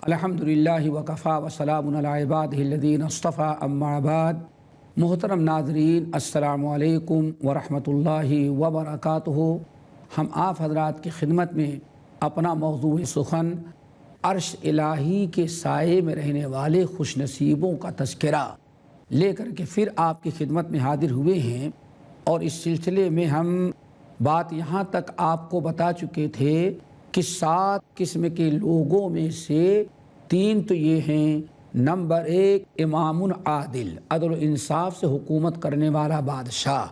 الحمدللہ وکفا وسلام علی عبادہ الذین اصطفیٰ اما بعد۔ محترم ناظرین، السلام علیکم ورحمۃ اللہ وبرکاتہ۔ ہم آپ حضرات کی خدمت میں اپنا موضوع سخن عرش الہی کے سائے میں رہنے والے خوش نصیبوں کا تذکرہ لے کر کے پھر آپ کی خدمت میں حاضر ہوئے ہیں، اور اس سلسلے میں ہم بات یہاں تک آپ کو بتا چکے تھے کہ 7 قسم کے لوگوں میں سے 3 تو یہ ہیں۔ نمبر 1، امام عادل، عدل و انصاف سے حکومت کرنے والا بادشاہ۔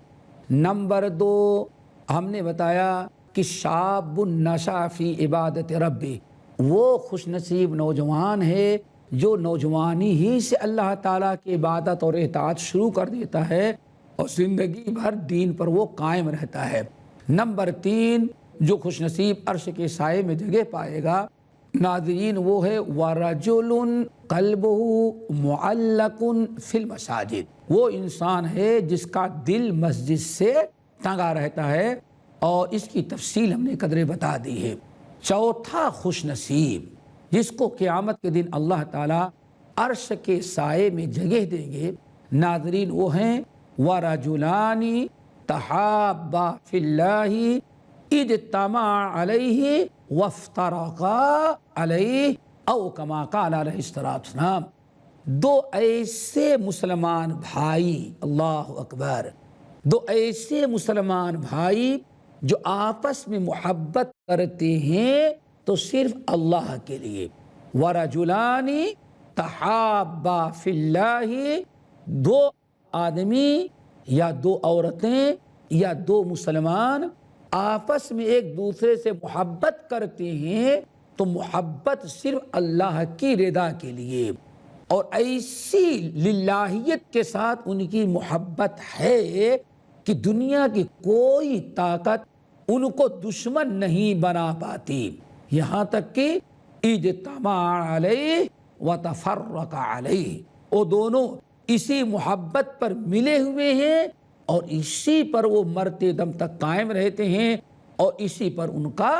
نمبر 2، ہم نے بتایا کہ شاب نشأ فی عبادت ربی، وہ خوش نصیب نوجوان ہے جو نوجوانی ہی سے اللہ تعالیٰ کی عبادت اور اطاعت شروع کر دیتا ہے اور زندگی بھر دین پر وہ قائم رہتا ہے۔ نمبر 3، جو خوش نصیب عرش کے سائے میں جگہ پائے گا ناظرین، وہ ہے وَرَجُلٌ قَلْبُهُ مُعَلَّقٌ فِي الْمَسَاجِدِ، وہ انسان ہے جس کا دل مسجد سے ٹنگا رہتا ہے، اور اس کی تفصیل ہم نے قدرے بتا دی ہے۔ چوتھا خوش نصیب جس کو قیامت کے دن اللہ تعالیٰ عرش کے سائے میں جگہ دیں گے ناظرین، وہ ہیں وَرَجُلَانِ تَحَابَّا فِي اللَّهِ اِذِ اجْتَمَعَا عَلَيْهِ وَافْتَرَقَا عَلَيْهِ او کما قال علیہ السلام۔ 2 ایسے مسلمان بھائی، اللہ اکبر، 2 ایسے مسلمان بھائی جو آپس میں محبت کرتے ہیں تو صرف اللہ کے لیے۔ وَرَجُلَانِ تَحَابَّا فِي اللَّهِ، 2 آدمی یا 2 عورتیں یا 2 مسلمان آپس میں ایک دوسرے سے محبت کرتے ہیں تو محبت صرف اللہ کی رضا کے لیے، اور ایسی للہیت کے ساتھ ان کی محبت ہے کہ دنیا کی کوئی طاقت ان کو دشمن نہیں بنا پاتی، یہاں تک کہ اجتماع علیہ وتفرق علیہ، وہ دونوں اسی محبت پر ملے ہوئے ہیں اور اسی پر وہ مرتے دم تک قائم رہتے ہیں، اور اسی پر ان کا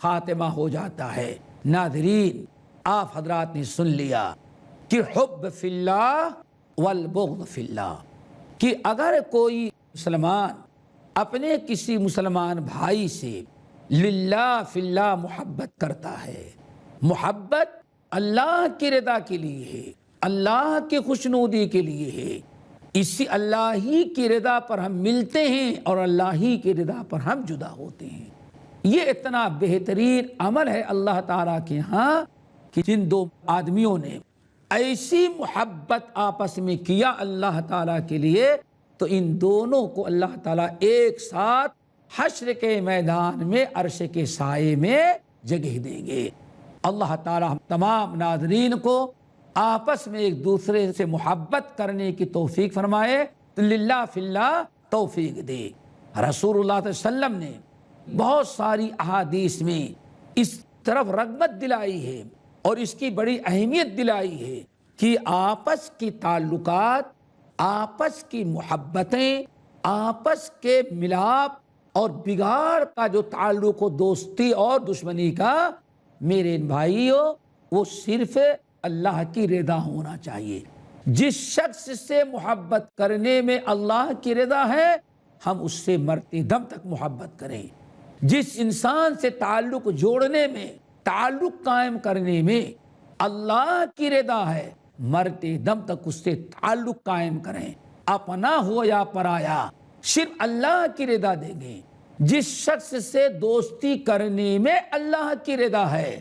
خاتمہ ہو جاتا ہے۔ ناظرین، آپ حضرات نے سن لیا کہ حب فی اللہ والبغض فی اللہ، کہ اگر کوئی مسلمان اپنے کسی مسلمان بھائی سے للہ فی اللہ محبت کرتا ہے، محبت اللہ کی رضا کے لیے ہے، اللہ کی خوشنودی کے لیے ہے، اسی اللہ ہی کی رضا پر ہم ملتے ہیں اور اللہ ہی کی رضا پر ہم جدا ہوتے ہیں۔ یہ اتنا بہترین عمل ہے اللہ تعالیٰ کے ہاں کہ جن 2 آدمیوں نے ایسی محبت آپس میں کیا اللہ تعالیٰ کے لیے، تو ان دونوں کو اللہ تعالیٰ ایک ساتھ حشر کے میدان میں عرش کے سائے میں جگہ دیں گے۔ اللہ تعالیٰ ہم تمام ناظرین کو آپس میں ایک دوسرے سے محبت کرنے کی توفیق فرمائے، للہ فی اللہ توفیق دے۔ رسول اللہ صلی اللہ علیہ وسلم نے بہت ساری احادیث میں اس طرف رغبت دلائی ہے اور اس کی بڑی اہمیت دلائی ہے کہ آپس کی تعلقات، آپس کی محبتیں، آپس کے ملاپ اور بگاڑ کا جو تعلق و دوستی اور دشمنی کا، میرے بھائیوں، وہ صرف اللہ کی رضا ہونا چاہیے۔ جس شخص سے محبت کرنے میں اللہ کی رضا ہے، ہم اس سے مرتے دم تک محبت کریں۔ جس انسان سے تعلق جوڑنے میں، تعلق قائم کرنے میں اللہ کی رضا ہے، مرتے دم تک اس سے تعلق قائم کریں، اپنا ہو یا پرایا، صرف اللہ کی رضا دیں گے۔ جس شخص سے دوستی کرنے میں اللہ کی رضا ہے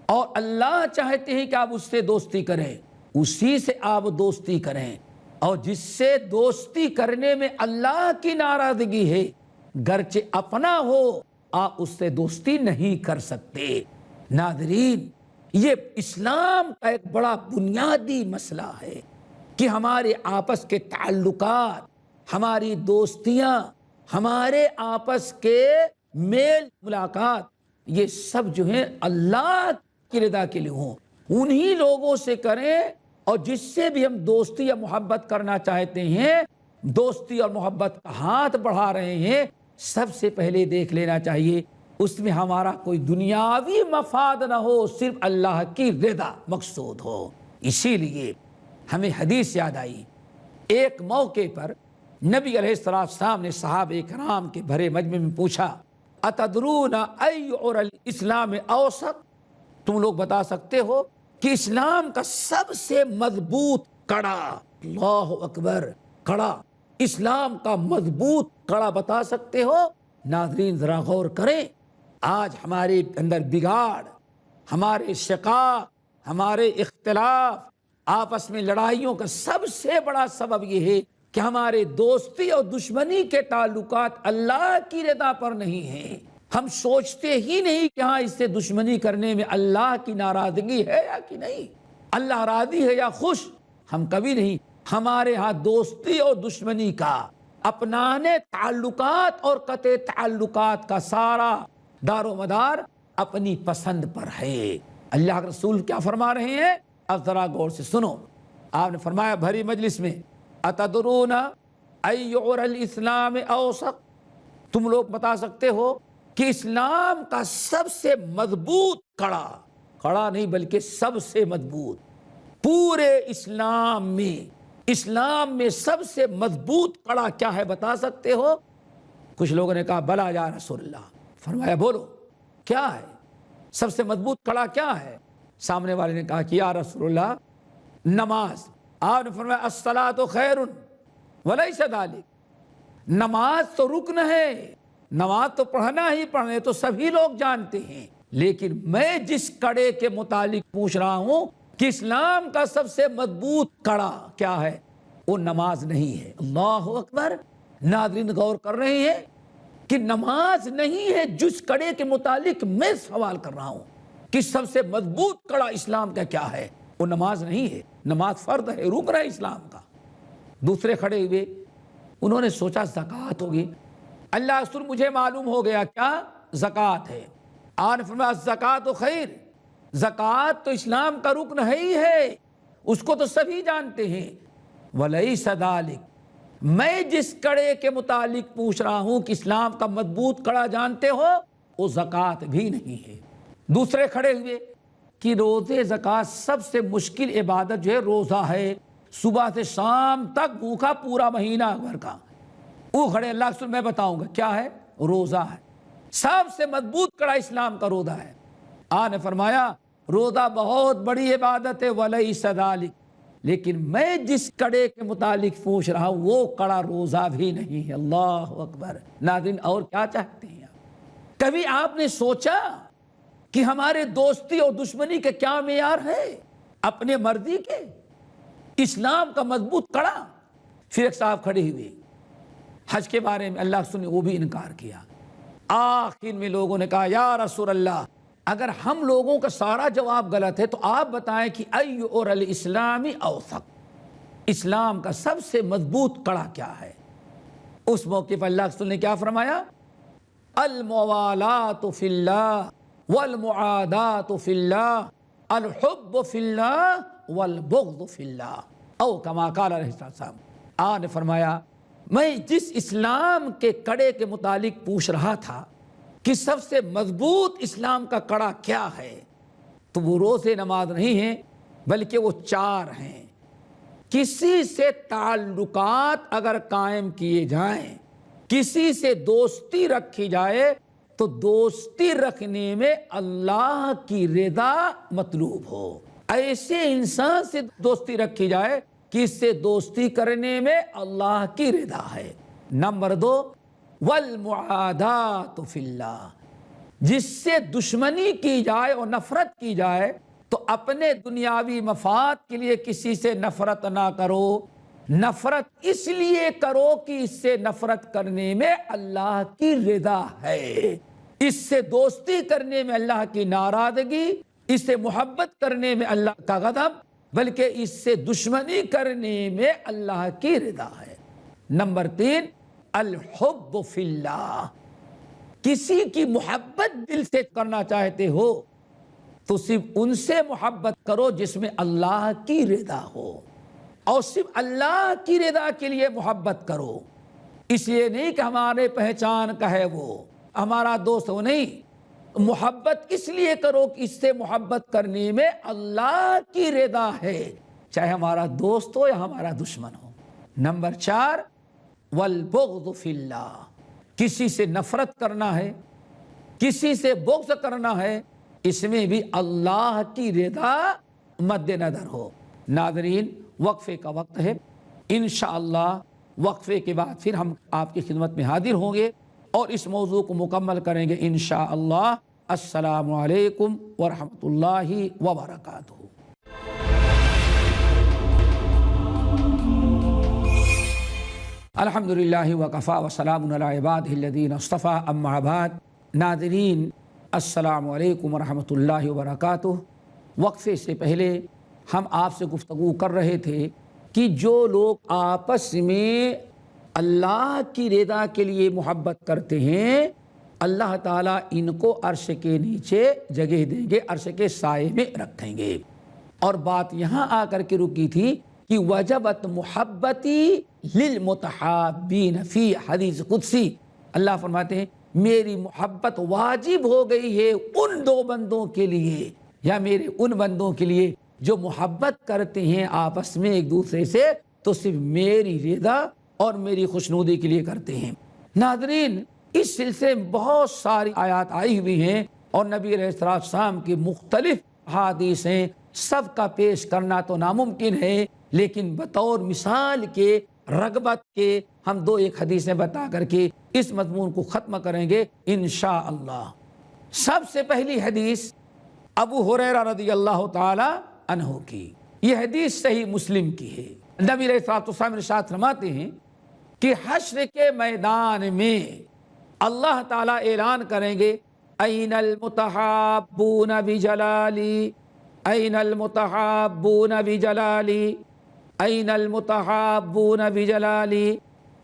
اور اللہ چاہتے ہیں کہ آپ اس سے دوستی کریں، اسی سے آپ دوستی کریں، اور جس سے دوستی کرنے میں اللہ کی ناراضگی ہے، گرچہ اپنا ہو، آپ اس سے دوستی نہیں کر سکتے۔ ناظرین، یہ اسلام کا ایک بڑا بنیادی مسئلہ ہے کہ ہمارے آپس کے تعلقات، ہماری دوستیاں، ہمارے آپس کے میل ملاقات، یہ سب جو ہیں اللہ کی رضا کے لیے ہوں، انہی لوگوں سے کریں، اور جس سے بھی ہم دوستی یا محبت کرنا چاہتے ہیں، دوستی اور محبت کا ہاتھ بڑھا رہے ہیں، سب سے پہلے دیکھ لینا چاہیے اس میں ہمارا کوئی دنیاوی مفاد نہ ہو، صرف اللہ کی رضا مقصود ہو۔ اسی لیے ہمیں حدیث یاد آئی، ایک موقع پر نبی علیہ السلام نے صحابہ کرام کے بھرے مجمع میں پوچھا، اتدرون ایعر الاسلام اوسط، تم لوگ بتا سکتے ہو کہ اسلام کا سب سے مضبوط کڑا، اللہ اکبر، کڑا، اسلام کا مضبوط کڑا بتا سکتے ہو؟ ناظرین ذرا غور کریں، آج ہمارے اندر بگاڑ، ہمارے شقاق، ہمارے اختلاف، آپس میں لڑائیوں کا سب سے بڑا سبب یہ ہے کہ ہمارے دوستی اور دشمنی کے تعلقات اللہ کی رضا پر نہیں ہیں۔ ہم سوچتے ہی نہیں کہ ہاں اس سے دشمنی کرنے میں اللہ کی ناراضگی ہے یا کہ نہیں، اللہ راضی ہے یا خوش، ہم کبھی نہیں۔ ہمارے ہاں دوستی اور دشمنی کا، اپنانے تعلقات اور قطع تعلقات کا سارا دار و مدار اپنی پسند پر ہے۔ اللہ کے رسول کیا فرما رہے ہیں؟ اب ذرا غور سے سنو۔ آپ نے فرمایا بھری مجلس میں، اتدرون ایعر الاسلام اوسط، تم لوگ بتا سکتے ہو کہ اسلام کا سب سے مضبوط کڑا، کڑا نہیں بلکہ سب سے مضبوط، پورے اسلام میں سب سے مضبوط کڑا کیا ہے بتا سکتے ہو؟ کچھ لوگوں نے کہا بلا یا رسول اللہ۔ فرمایا بولو کیا ہے سب سے مضبوط کڑا، کیا ہے؟ سامنے والے نے کہا کہ یا رسول اللہ نماز۔ آپ نے فرمایا الصلاۃ خیر ولیس ذالک، نماز تو رکن ہے، نماز تو پڑھنا ہی پڑھنا ہے، تو سبھی لوگ جانتے ہیں، لیکن میں جس کڑے کے متعلق پوچھ رہا ہوں کہ اسلام کا سب سے مضبوط کڑا کیا ہے، وہ نماز نہیں ہے۔ اللہ اکبر، ناظرین غور کر رہے ہیں کہ نماز نہیں ہے جس کڑے کے متعلق میں سوال کر رہا ہوں کہ سب سے مضبوط کڑا اسلام کا کیا ہے، وہ نماز نہیں ہے۔ نماز فرض ہے، رکن ہے اسلام کا۔ دوسرے کھڑے ہوئے، انہوں نے سوچا زکوٰۃ ہوگی۔ اللہ رسول مجھے معلوم ہو گیا کیا زکوٰۃ ہے۔ آپ نے فرمایا زکوٰۃ خیر، زکوٰۃ تو اسلام کا رکن ہے ہی ہے، اس کو تو سبھی جانتے ہیں۔ ولیس ذالک، میں جس کڑے کے متعلق پوچھ رہا ہوں کہ اسلام کا مضبوط کڑا جانتے ہو، وہ زکوٰۃ بھی نہیں ہے۔ دوسرے کھڑے ہوئے کہ روزے زکوٰۃ سب سے مشکل عبادت جو ہے روزہ ہے، صبح سے شام تک بھوکا پورا مہینہ بھر کا۔ وہ کھڑے، اللہ رسول میں بتاؤں گا کیا ہے، روزہ ہے، سب سے مضبوط کڑا اسلام کا روزہ ہے۔ آپ نے فرمایا روزہ بہت بڑی عبادت ہے، ولیس ذالک، لیکن میں جس کڑے کے متعلق پوچھ رہا ہوں وہ کڑا روزہ بھی نہیں ہے۔ اللہ اکبر، ناظرین اور کیا چاہتے ہیں آپ؟ کبھی آپ نے سوچا کہ ہمارے دوستی اور دشمنی کے کیا معیار ہے؟ اپنے مرضی کے، اسلام کا مضبوط کڑا۔ پھر ایک صاحب کھڑے ہوئے، حج کے بارے میں اللہ رسول نے وہ بھی انکار کیا۔ آخر میں لوگوں نے کہا یا رسول اللہ، اگر ہم لوگوں کا سارا جواب غلط ہے تو آپ بتائیں کہ ایعر الاسلام اوسط، اسلام کا سب سے مضبوط کڑا کیا ہے؟ اس موقع پر اللہ رسول نے کیا فرمایا؟ الموالات فی اللہ والمعادات فی اللہ، الحب فی اللہ والبغض فی اللہ، او کما قال علیہ السلام۔ آپ نے فرمایا میں جس اسلام کے کڑے کے متعلق پوچھ رہا تھا کہ سب سے مضبوط اسلام کا کڑا کیا ہے، تو وہ روزے نماز نہیں ہے بلکہ وہ چار ہیں۔ کسی سے تعلقات اگر قائم کیے جائیں، کسی سے دوستی رکھی جائے تو دوستی رکھنے میں اللہ کی رضا مطلوب ہو۔ ایسے انسان سے دوستی رکھی جائے کہ اس سے دوستی کرنے میں اللہ کی رضا ہے۔ نمبر 2، والمعادات فی اللہ، جس سے دشمنی کی جائے اور نفرت کی جائے تو اپنے دنیاوی مفاد کے لیے کسی سے نفرت نہ کرو، نفرت اس لیے کرو کہ اس سے نفرت کرنے میں اللہ کی رضا ہے، اس سے دوستی کرنے میں اللہ کی ناراضگی، اس سے محبت کرنے میں اللہ کا غضب، بلکہ اس سے دشمنی کرنے میں اللہ کی رضا ہے۔ نمبر 3، الحب فی اللہ، کسی کی محبت دل سے کرنا چاہتے ہو تو صرف ان سے محبت کرو جس میں اللہ کی رضا ہو، اور صرف اللہ کی رضا کے لیے محبت کرو، اس لیے نہیں کہ ہمارے پہچان کا ہے وہ ہمارا دوست ہو، نہیں، محبت اس لیے کرو کہ اس سے محبت کرنے میں اللہ کی رضا ہے، چاہے ہمارا دوست ہو یا ہمارا دشمن ہو۔ نمبر 4 والبغض فی اللہ، کسی سے نفرت کرنا ہے، کسی سے بغض کرنا ہے، اس میں بھی اللہ کی رضا مد نظر ہو۔ ناظرین، وقفے کا وقت ہے، انشاءاللہ وقفے کے بعد پھر ہم آپ کی خدمت میں حاضر ہوں گے اور اس موضوع کو مکمل کریں گے انشاءاللہ۔ السلام علیکم ورحمۃ اللہ وبرکاتہ۔ الحمدللہ وکفا وسلام علی عبادہ الذین اصطفیٰ، اما بعد۔ ناظرین، السلام علیکم ورحمۃ اللہ وبرکاتہ۔ وقفے سے پہلے ہم آپ سے گفتگو کر رہے تھے کہ جو لوگ آپس میں اللہ کی رضا کے لیے محبت کرتے ہیں، اللہ تعالیٰ ان کو عرش کے نیچے جگہ دیں گے، عرش کے سائے میں رکھیں گے۔ اور بات یہاں آ کر کے رکی تھی کہ وجبت محبتی للمتحابین فی، حدیث قدسی اللہ فرماتے ہیں میری محبت واجب ہو گئی ہے ان دو بندوں کے لیے، یا میرے ان بندوں کے لیے جو محبت کرتے ہیں آپس میں ایک دوسرے سے، تو صرف میری رضا اور میری خوشنودی کے لیے کرتے ہیں۔ ناظرین، اس سلسلے میں بہت ساری آیات آئی ہوئی ہیں اور نبی علیہ السلام کی مختلف حدیث ہیں، سب کا پیش کرنا تو ناممکن ہے، لیکن بطور مثال کے، رغبت کے، ہم 2-1 حدیثیں بتا کر کے اس مضمون کو ختم کریں گے انشاءاللہ۔ سب سے پہلی حدیث ابو ہریرہ رضی اللہ تعالی عنہ کی، یہ حدیث صحیح مسلم کی ہے۔ نبی علیہ السلام ارشاد فرماتے ہیں کہ حشر کے میدان میں اللہ تعالیٰ اعلان کریں گے این المتحابون بجلالی، این المتحابون بجلالی، این المتحابون بجلالی،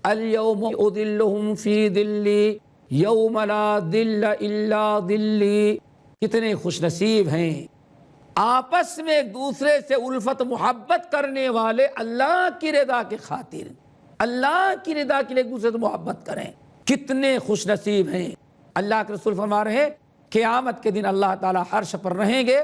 اليوم اذلهم فی ظلی یوم لا ظل الا ظلی۔ کتنے خوش نصیب ہیں آپس میں ایک دوسرے سے الفت محبت کرنے والے، اللہ کی رضا کے خاطر، اللہ کی رضا کے لیے ایک دوسرے سے محبت کریں، کتنے خوش نصیب ہیں۔ اللہ کے رسول فرما رہے ہیں قیامت کے دن اللہ تعالیٰ عرش پر رہیں گے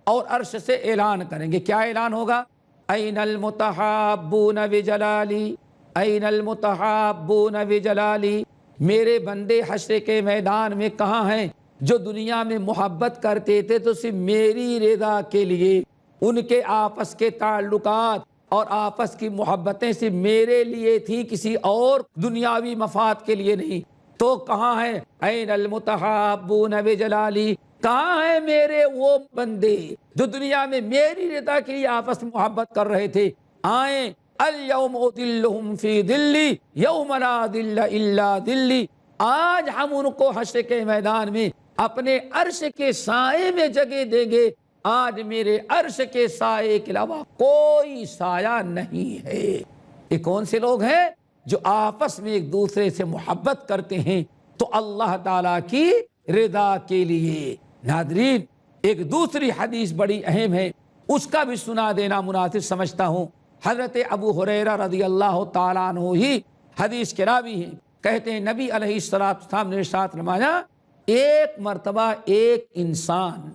اور عرش سے اعلان کریں گے۔ کیا اعلان ہوگا؟ این المتحابون بجلالی، این المتحابون بجلالی، میرے بندے حشر کے میدان میں کہاں ہیں جو دنیا میں محبت کرتے تھے تو صرف میری رضا کے لیے، ان کے آپس کے تعلقات اور آپس کی محبتیں صرف میرے لیے تھی، کسی اور دنیاوی مفاد کے لیے نہیں۔ تو کہاں ہے این المتحابون بجلالی، کہاں ہیں میرے وہ بندے جو دنیا میں میری رضا کے لیے آپس میں محبت کر رہے تھے؟ آئیں، الیوم اذلہم فی ظلی یوم لا ظل الا ظلی، آج ہم ان کو حشر کے میدان میں اپنے عرش کے سائے میں جگہ دیں گے، آج میرے عرش کے سائے کے علاوہ کوئی سایہ نہیں ہے۔ یہ کون سے لوگ ہیں؟ جو آپس میں ایک دوسرے سے محبت کرتے ہیں تو اللہ تعالیٰ کی رضا کے لیے۔ ناظرین، ایک دوسری حدیث بڑی اہم ہے، اس کا بھی سنا دینا مناسب سمجھتا ہوں۔ حضرت ابو ہریرہ رضی اللہ تعالیٰ عنہ ہی حدیث کے راوی ہیں، کہتے ہیں نبی علیہ السلام نے ارشاد فرمایا ایک مرتبہ ایک انسان،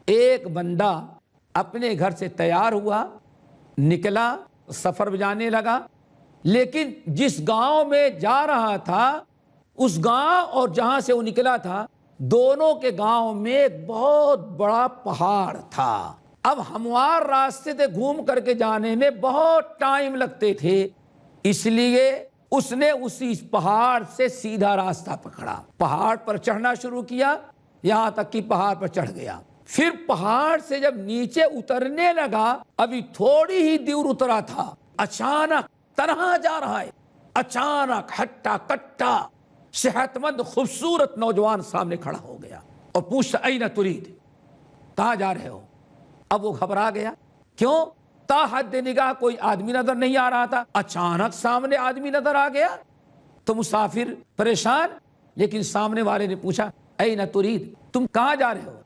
ایک بندہ اپنے گھر سے تیار ہوا، نکلا، سفر جانے لگا، لیکن جس گاؤں میں جا رہا تھا اس گاؤں اور جہاں سے وہ نکلا تھا دونوں کے گاؤں میں ایک بہت بڑا پہاڑ تھا۔ اب ہموار راستے سے گھوم کر کے جانے میں بہت ٹائم لگتے تھے، اس لیے اس نے اسی پہاڑ سے سیدھا راستہ پکڑا، پہاڑ پر چڑھنا شروع کیا، یہاں تک کہ پہاڑ پر چڑھ گیا۔ پھر پہاڑ سے جب نیچے اترنے لگا، ابھی تھوڑی ہی دور اترا تھا، اچانک تنہا جا رہا ہے، اچانک ہٹا کٹا صحت مند خوبصورت نوجوان سامنے کھڑا ہو گیا اور پوچھا این ترید، کہاں جا رہے ہو؟ اب وہ گھبرا گیا، کیوں؟ تا حد نگاہ کوئی آدمی نظر نہیں آ رہا تھا، اچانک سامنے آدمی نظر آ گیا تو مسافر پریشان، لیکن سامنے والے نے پوچھا این ترید، تم کہاں جا رہے ہو؟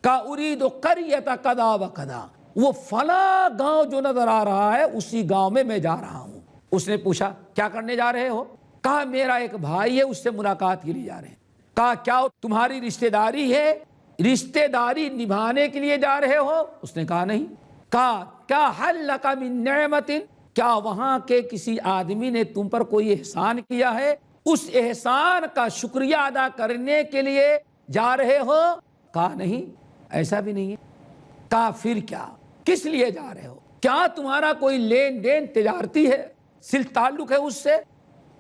کہا ارید قریۃ کذا و کذا، وہ فلاں گاؤں جو نظر آ رہا ہے اسی گاؤں میں جا رہا ہوں۔ اس نے پوچھا کیا کرنے جا رہے ہو؟ کہا میرا ایک بھائی ہے، اس سے ملاقات کے لیے جا رہے ہیں۔ کہا کیا تمہاری رشتہ داری ہے؟ رشتے داری نبھانے کے لیے جا رہے ہو؟ اس نے کہا نہیں۔ کہا کیا حل لک من نعمت، کیا وہاں کے کسی آدمی نے تم پر کوئی احسان کیا ہے، اس احسان کا شکریہ ادا کرنے کے لیے جا رہے ہو؟ کہا نہیں، ایسا بھی نہیں ہے۔ کہا پھر کیا، کس لیے جا رہے ہو؟ کیا تمہارا کوئی لین دین تجارتی ہے، صل تعلق ہے اس سے،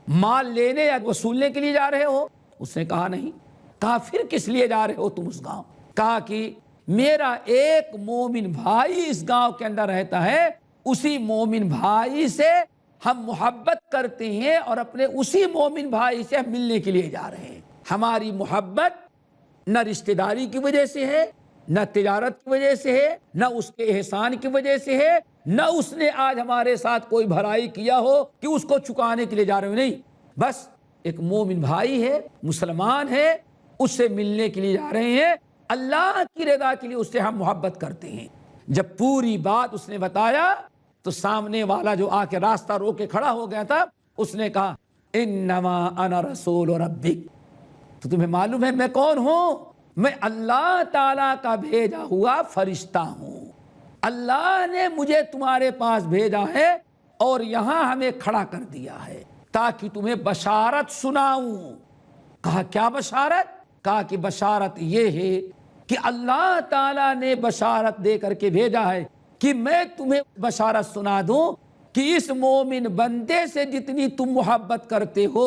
مال لینے یا وصولنے کے لیے جا رہے ہو؟ اس نے کہا نہیں۔ کہا پھر کس لیے جا رہے ہو تم اس گاؤں؟ کہا کہ میرا ایک مومن بھائی اس گاؤں کے اندر رہتا ہے، اسی مومن بھائی سے ہم محبت کرتے ہیں اور اپنے اسی مومن بھائی سے ہم ملنے کے لیے جا رہے ہیں۔ ہماری محبت نہ رشتہ داری کی وجہ سے ہے، نہ تجارت کی وجہ سے ہے، نہ اس کے احسان کی وجہ سے ہے، نہ اس نے آج ہمارے ساتھ کوئی بھلائی کیا ہو کہ اس کو چکانے کے لیے جا رہے ہو، نہیں، بس ایک مومن بھائی ہے، مسلمان ہے، اس سے ملنے کے لیے جا رہے ہیں، اللہ کی رضا کے لیے اس سے ہم محبت کرتے ہیں۔ جب پوری بات اس نے بتایا تو سامنے والا جو آ کے راستہ روک کے کھڑا ہو گیا تھا، اس نے کہا انما انا رسول ربک، تو تمہیں معلوم ہے میں کون ہوں؟ میں اللہ تعالیٰ کا بھیجا ہوا فرشتہ ہوں، اللہ نے مجھے تمہارے پاس بھیجا ہے اور یہاں ہمیں کھڑا کر دیا ہے تاکہ تمہیں بشارت سناؤں۔ کہا کیا بشارت؟ کہا کہ بشارت یہ ہے کہ اللہ تعالیٰ نے بشارت دے کر کے بھیجا ہے کہ میں تمہیں بشارت سنا دوں کہ اس مومن بندے سے جتنی تم محبت کرتے ہو،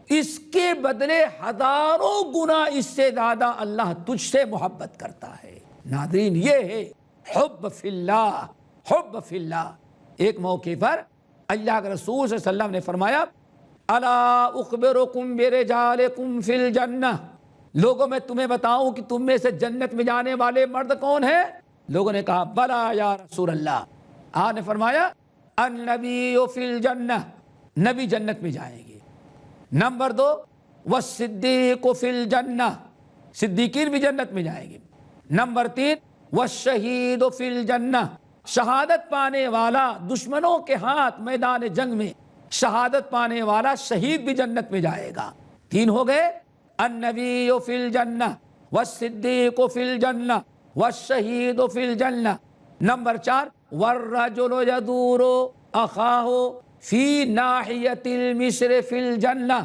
اس کے بدلے ہزاروں گنا اس سے زیادہ اللہ تجھ سے محبت کرتا ہے۔ ناظرین، یہ ہے حب فی اللہ، حب فی اللہ۔ ایک موقع پر اللہ کے رسول صلی اللہ علیہ وسلم نے فرمایا الا اخبرکم برجالکم فی الجنہ، لوگوں میں تمہیں بتاؤں کہ تم میں سے جنت میں جانے والے مرد کون ہیں؟ لوگوں نے کہا بلا یا رسول اللہ۔ آپ نے فرمایا النبی فی الجنہ، نبی جنت میں جائیں گے۔ نمبر 2 والصدیق فی الجنہ، صدیقین بھی جنت میں جائیں گے۔ نمبر 3 والشہید فی الجنہ، شہادت پانے والا دشمنوں کے ہاتھ میدان جنگ میں شہادت پانے والا شہید بھی جنت میں جائے گا۔ 3 ہو گئے، النبی فی الجنہ والصدیق فی الجنہ والشہید فی الجنہ۔ نمبر 4 والرجل یدور اخاہ فی ناحیۃ المشرق فی الجنہ،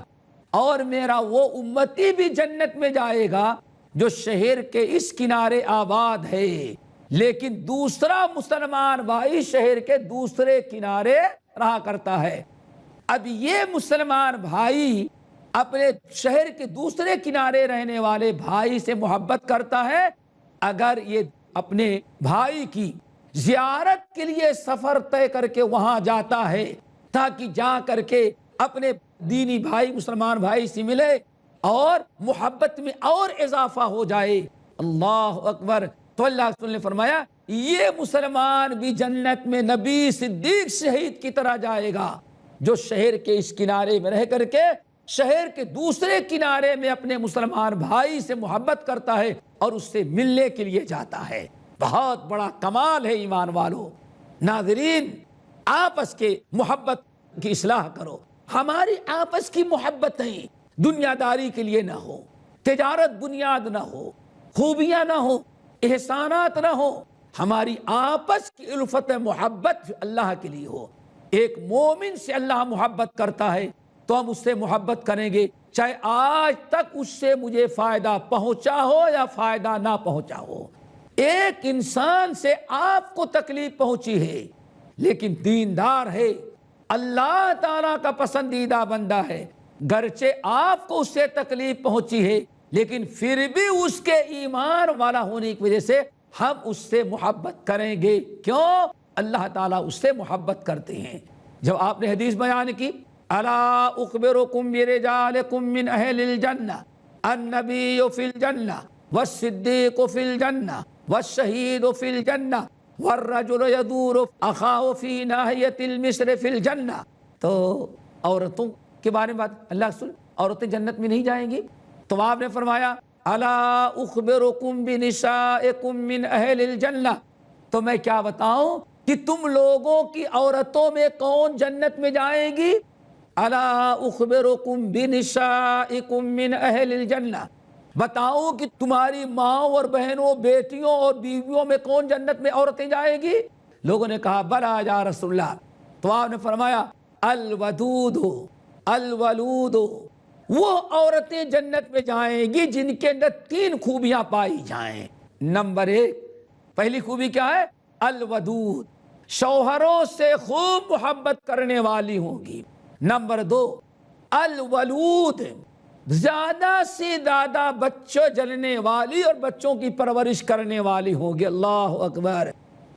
اور میرا وہ امتی بھی جنت میں جائے گا جو شہر کے اس کنارے آباد ہے، لیکن دوسرا مسلمان بھائی شہر کے دوسرے کنارے رہا کرتا ہے۔ اب یہ مسلمان بھائی اپنے شہر کے دوسرے کنارے رہنے والے بھائی سے محبت کرتا ہے، اگر یہ اپنے بھائی کی زیارت کے لیے سفر طے کر کے وہاں جاتا ہے تاکہ جا کر کے اپنے دینی بھائی مسلمان بھائی سے ملے اور محبت میں اور اضافہ ہو جائے، اللہ اکبر، تو اللہ کے رسول نے فرمایا یہ مسلمان بھی جنت میں نبی صدیق شہید کی طرح جائے گا جو شہر کے اس کنارے میں رہ کر کے شہر کے دوسرے کنارے میں اپنے مسلمان بھائی سے محبت کرتا ہے اور اس سے ملنے کے لیے جاتا ہے۔ بہت بڑا کمال ہے ایمان والو۔ ناظرین، آپس کے محبت کی اصلاح کرو۔ ہماری آپس کی محبتیں دنیا داری کے لیے نہ ہو، تجارت بنیاد نہ ہو، خوبیاں نہ ہو، احسانات نہ ہو، ہماری آپس کی الفت محبت اللہ کے لیے ہو۔ ایک مومن سے اللہ محبت کرتا ہے تو ہم اس سے محبت کریں گے، چاہے آج تک اس سے مجھے فائدہ پہنچا ہو یا فائدہ نہ پہنچا ہو۔ ایک انسان سے آپ کو تکلیف پہنچی ہے لیکن دیندار ہے، اللہ تعالیٰ کا پسندیدہ بندہ ہے، گرچہ آپ کو اس سے تکلیف پہنچی ہے لیکن پھر بھی اس کے ایمان والا ہونے کی وجہ سے ہم اس سے محبت کریں گے۔ کیوں؟ اللہ تعالیٰ اس سے محبت کرتے ہیں۔ جب آپ نے حدیث بیان کی الا اخبرکم برجالکم من اہل الجنہ النبی فی الجنہ والصدیق فی الجنہ والشہید فی الجنہ والرجل یدور اخاہ فی ناحیۃ المشرق فی الجنہ، تو عورتوں کے بارے میں بات، اللہ رسول عورتیں جنت میں نہیں جائیں گی؟ تو آپ نے فرمایا الا اخبرکم بنسائکم من اہل الجنہ، تو میں کیا بتاؤں کہ تم لوگوں کی عورتوں میں کون جنت میں جائیں گی؟ الا اخبرکم بنسائکم من اہل الجنہ، بتاؤ کہ تمہاری ماں اور بہنوں، بیٹیوں اور بیویوں میں کون جنت میں عورتیں جائیں گی؟ لوگوں نے کہا بلا یا رسول اللہ۔ تو آپ نے فرمایا الودود الولود، وہ عورتیں جنت میں جائیں گی جن کے اندر 3 خوبیاں پائی جائیں۔ نمبر 1، پہلی خوبی کیا ہے؟ الودود، شوہروں سے خوب محبت کرنے والی ہوں گی۔ نمبر 2، الولود، زیادہ سے زیادہ بچوں جننے والی اور بچوں کی پرورش کرنے والی ہوں گی۔ اللہ اکبر!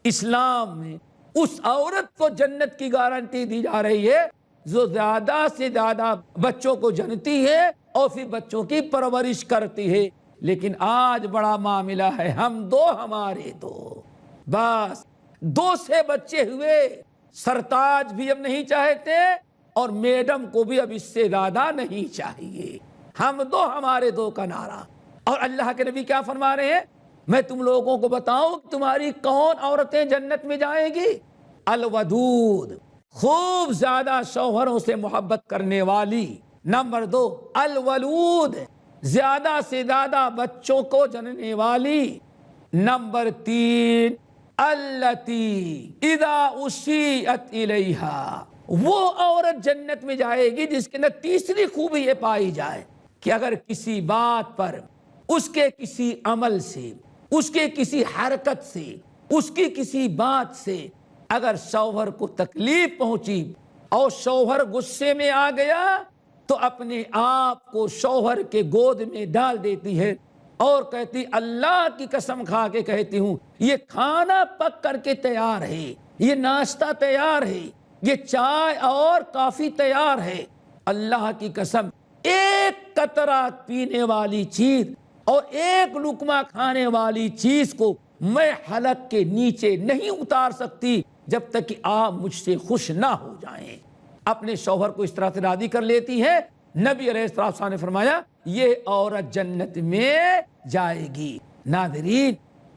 اسلام میں اس عورت کو جنت کی گارنٹی دی جا رہی ہے جو زیادہ سے زیادہ بچوں کو جنتی ہے اور پھر بچوں کی پرورش کرتی ہے۔ لیکن آج بڑا معاملہ ہے، ہم 2 ہمارے 2، بس 2 سے بچے ہوئے، سرتاج بھی اب نہیں چاہتے اور میڈم کو بھی اب اس سے زیادہ نہیں چاہیے۔ ہم 2 ہمارے 2 کا نعرہ۔ اور اللہ کے نبی کیا فرما رہے ہیں؟ میں تم لوگوں کو بتاؤں تمہاری کون عورتیں جنت میں جائیں گی؟ الودود، خوب زیادہ شوہروں سے محبت کرنے والی۔ نمبر 2، الولود، زیادہ سے زیادہ بچوں کو جننے والی۔ نمبر 3، التی اذا اشیعت الیہا، وہ عورت جنت میں جائے گی جس کے اندر تیسری خوبی یہ پائی جائے کہ اگر کسی بات پر، اس کے کسی عمل سے، اس کے کسی حرکت سے، اس کی کسی بات سے اگر شوہر کو تکلیف پہنچی اور شوہر غصے میں آ گیا تو اپنے آپ کو شوہر کے گود میں ڈال دیتی ہے اور کہتی اللہ کی قسم کھا کے کہتی ہوں یہ کھانا پک کر کے تیار ہے، یہ ناشتہ تیار ہے، یہ چائے اور کافی تیار ہے، اللہ کی قسم ایک قطرہ پینے والی چیز اور ایک لقمہ کھانے والی چیز کو میں حلق کے نیچے نہیں اتار سکتی جب تک کہ آپ مجھ سے خوش نہ ہو جائیں۔ اپنے شوہر کو اس طرح سے راضی کر لیتی ہے۔ نبی علیہ السلام نے فرمایا یہ عورت جنت میں جائے گی۔ ناظرین،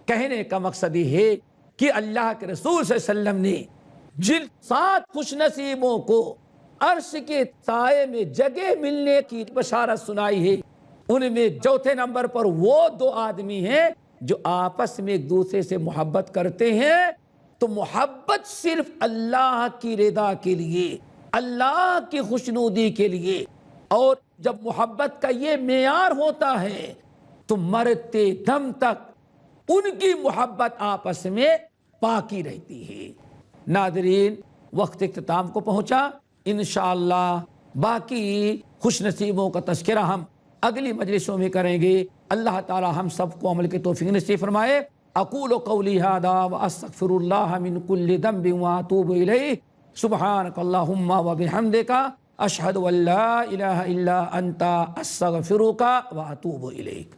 کہنے کا مقصد یہ ہے کہ اللہ کے رسول صلی اللہ علیہ وسلم نے جن 7 خوش نصیبوں کو عرش کے سائے میں جگہ ملنے کی بشارت سنائی ہے، ان میں چوتھے نمبر پر وہ 2 آدمی ہیں جو آپس میں ایک دوسرے سے محبت کرتے ہیں۔ تو محبت صرف اللہ کی رضا کے لیے، اللہ کی خوشنودی کے لیے، اور جب محبت کا یہ معیار ہوتا ہے تو مرتے دم تک ان کی محبت آپس میں باقی رہتی ہے۔ ناظرین، وقت اختتام کو پہنچا، انشاءاللہ باقی خوش نصیبوں کا تذکرہ ہم اگلی مجلسوں میں کریں گے۔ اللہ تعالی ہم سب کو عمل کی توفیق نصیب فرمائے۔ اقول قولی ھذا واستغفر اللہ من کل ذنب واتوب الیہ، سبحانک اللہم وبحمدک، اشہد ان لا الہ الا انت، استغفرک واتوب الیک۔